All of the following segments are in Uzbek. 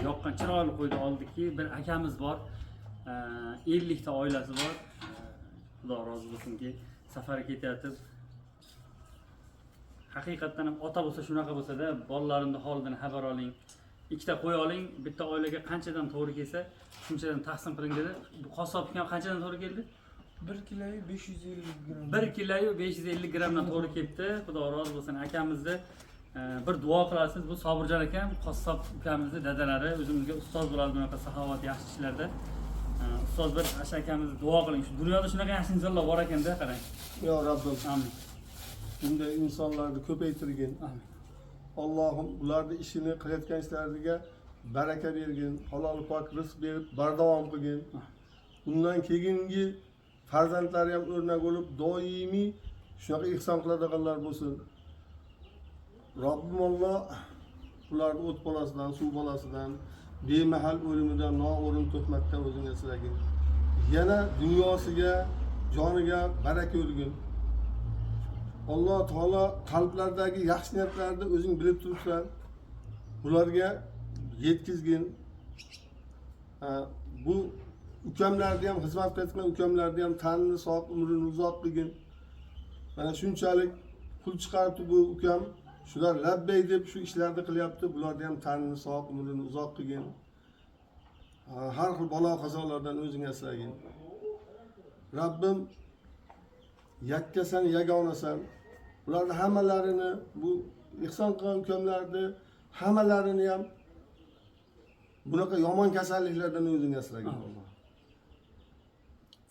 yoqqan chiroyli qo'yni oldiki, bir akamiz bor. 50 ta oilasi bor. Xudo rozi bo'lsinki, safarga ketyapti. Haqiqatan ham ota bo'lsa shunaqa bo'lsa-da, bolalarimning holidan xabar oling. Ikkita qo'y oling, bitta oilaga qanchadan to'g'ri kelsa, shunchadan taqsim qiling dedi. Bu qassobga qanchadan to'g'ri keldi? 1 kiloyu 550 gram. 1 kiloyu 550 gramdan to'g'ri kelibdi. Xudo rozi bo'lsin akamizni bir duo qilasiz. Bu Sobirjon akam, qassob ukamizni dadalari, o'zimizga ustoz bo'ladi bunaqa saxovat yaxshi ishlarda. Ustoz bir akamizni duo qiling. Shu dunyoda shunaqa yaxshi insonlar bor ekanda, qarang. Ya Rabbim. Amin. Bunday insonlarni ko'paytirgin. Amin. Allohim ularni ishini qilayotgan ishlariga baraka bergin, halol pok rizq berib bardavom qilgin. Undan keyingi farzandlari ham o'rnak bo'lib, doimiy shunaqa ihson qiladiganlar bo'lsin. Robbim Alloh ularni o't bolasidan, suv bolasidan, bemahal o'limidan, noo'rin tuhmatdan o'zini asragin. Yana dunyosiga, joniga baraka bergin. Alloh taolo qalblardagi yaxshi niyatlarni o'zing bilib turibsan. Bularga yetkizgin. Bu ukamlarni ham xizmat qilayotgan ukamlarni ham tanini sog', umrini uzoq qilgin. Mana shunchalik pul chiqaribdi bu ukam. Shular labbay deb shu ishlarni qilyapti. Bularni ham tanini sog', umrini uzoq qilgin. Har xil balo qazolardan o'zing asragin. Rabbim yakkasan, yagonasan. Ularni hammalarini, bu ihson qilgan ukamlarni hammalarini ham bunaqa yomon kasalliklardan o'zing asragin.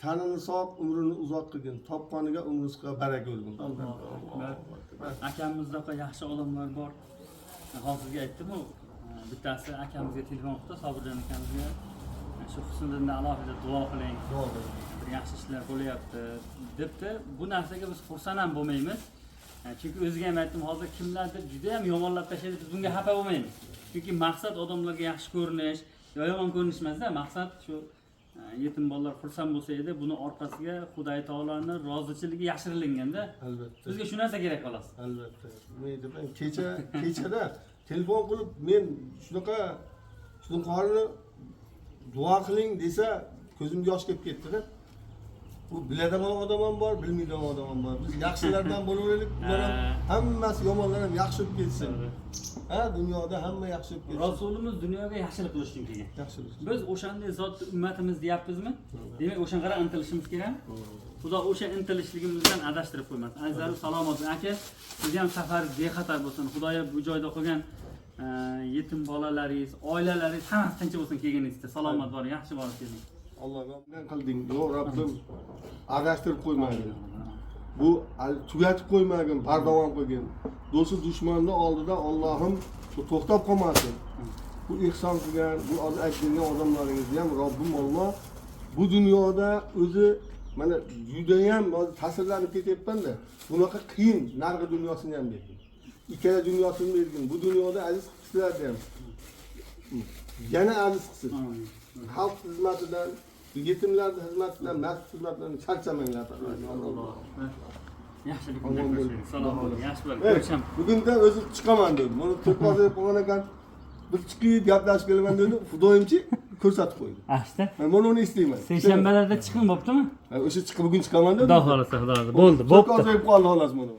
Tanini sog', umrini uzoq qilgin. Topqoniga umringizga baraka bergin. Akamizda yaxshi odamlar bor. Hozirga aytdim-ku, bittasi akamizga telefon qildi, Sobirjon akamizga. Shu Husniddinni alohida duo qiling. Bir yaxshi ishlar bo'lyapti debdi. Bu narsaga biz xursand ham bo'lmaymiz. Chunki o'ziga ham aytdim, hozir kimlardir juda ham yomonlab tashlaydi, biz bunga xafa bo'lmaymiz. Chunki maqsad odamlarga yaxshi ko'rinish, yomon ko'rinish emasda, maqsad shu yetim bolalar xursand bo'lsa edi, buni orqasiga Xudoy taoloning rozichiligi yashirilganda. Albatta. Bizga shu narsa kerak xolos. Albatta. Men kechada telefon qilib men shunaqa duo qiling desa ko'zimga yosh kelib ketdi-da. Bu biladigan odam ham bor, bilmaydigan odam ham bor. Biz yaxshilardan bo'laveraylik, ular ham hammasi yomonlar ham yaxshi bo'lib ketsin. Dunyoda hamma yaxshi bo'lib ketsin. Rasulimiz dunyoga yaxshilik qilish uchun kelgan. Yaxshilik. Biz o'shanday zotni ummatimiz deyapmizmi? Demak, o'shan qara intilishimiz kerak. Xudo o'sha intilishligimizdan adashtirib qo'ymasin. Azzaru salomat aka, siz ham safaringiz bexatar bo'lsin. Xudoya bu joyda qolgan yetim bolalaringiz, oilalaringiz hammasi tinch bo'lsin kelganingizda. Salomat bo'ling, yaxshi bo'lib keling. Allohga qilding. Yo Rabbim adashtirib qo'ymagin. Bu tugatib qo'ymagin, bardavom qilgin. Do'sti dushmanni oldida Allohim to'xtab qolmasin. Bu ihson qilgan, bu aytgan odamlaringizni ham Robbim Alloh bu dunyoda o'zi mana juda ham ta'sirlanib ketyapman-da. Bunaqa qiyin narg'i dunyosini ham bergin. Ikkala dunyosini bergin. Bu dunyoda aziz qilishlarni ham yana aziz qilsin. Xalq xizmatidan, yetimlarning xizmatidan, masjid xizmatidan charchamanglar. Yaxshilik bo'ling. Salomat bo'ling. Yaxshi bo'ling. Ko'risham. Bugundan o'zi chiqaman dedi. Mana to'qqiz bo'lgan ekan. Bir chiqib gaplashib kelaman dedi. Xudoyimchi ko'rsatib qo'ydi. Asta. Men buni uni istayman. Seshanbalarda chiqing bo'ptimi? O'sha chiqib bugun chiqaman dedi. Xudo xolasa, xudo xolasa. Bo'ldi, bo'pti. To'qqiz qoldi xolos mana.